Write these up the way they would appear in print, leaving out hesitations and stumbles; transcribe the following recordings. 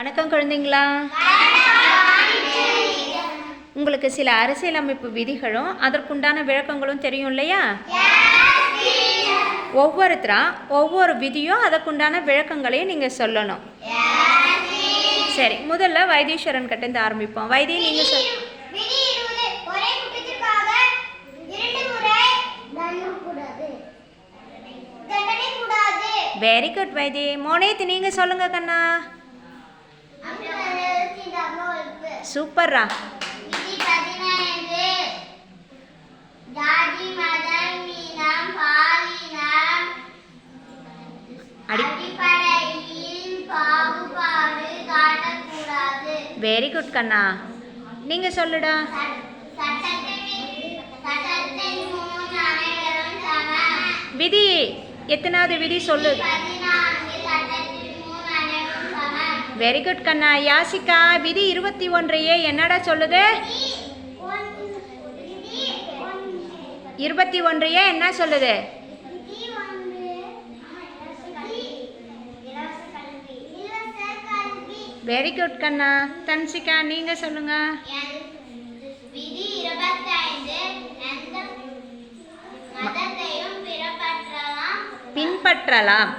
வணக்கம் குழந்தைங்களா. உங்களுக்கு சில அரசியலமைப்பு விதிகளும் அதற்குண்டான விளக்கங்களும் தெரியும் இல்லையா? ஒவ்வொருத்தரா ஒவ்வொரு விதியும் அதற்குண்டான விளக்கங்களையும் நீங்கள் சொல்லணும். சரி, முதல்ல வைத்தீஸ்வரன் கிட்டேருந்து ஆரம்பிப்போம். வைத்தி, நீங்கள் சொல். வெரி குட் வைத்தி. மோனேத், நீங்கள் சொல்லுங்க கண்ணா. சூப்பர்ரா. வெரி குட் கண்ணா. நீங்க சொல்லுடா. விதி எத்தனாவது விதி சொல்லு. வெரி குட் கண்ணா. யாசிகா, விதி 21 என்னடா சொல்லுது? 21 என்ன சொல்லுது? வெரி குட் கண்ணா. தன்சிகா, நீங்க சொல்லுங்க. பின்பற்றலாம்.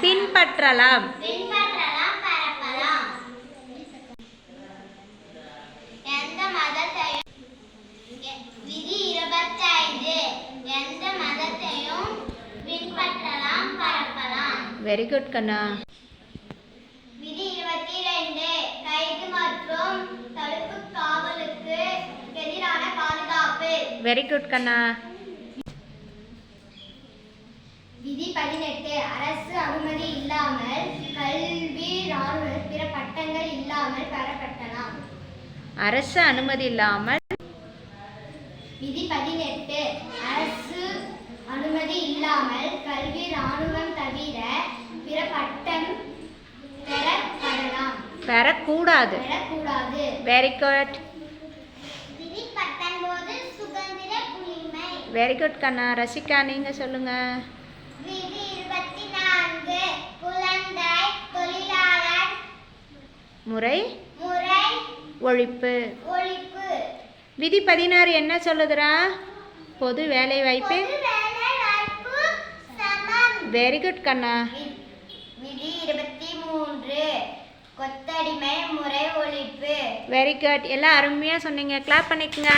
பின்பற்றலாம். வெரி குட் கண்ணா. விதி 22 கைது மற்றும் தடுப்பு காவலுக்கு எதிரான பாதுகாப்பு. வெரி குட் கண்ணா. விதி 18 அரசு அனுமதி இல்லாமல் கல்வி, ராணுவ, பிற பட்டங்கள் இல்லாமல் பெறப்பட்டலாம். அரசு அனுமதி இல்லாமல். விதி 18 அரசு அனுமதி இல்லாமல் கல்வி, ராணுவம் தவிர பிற பட்டம் பெறப்படலாம். பெறக்கூடாது. Very good. விதி 19 சுதந்திர உரிமை. வெரி குட் கண்ணா. ரசிகா, நீங்க சொல்லுங்க. விதி 24 குழந்தை தொழிலாளர் முறை ஒழிப்பு. விதி 16 என்ன சொல்லுதுரா? பொது வேலை வாய்ப்பு. வெரி குட் கண்ணா. விதி 23 கொத்தடிமை முறை ஒழிப்பு. Very good. எல்லாம் அருமையாக சொன்னீங்க. கிளாப் பண்ணிக்கங்க.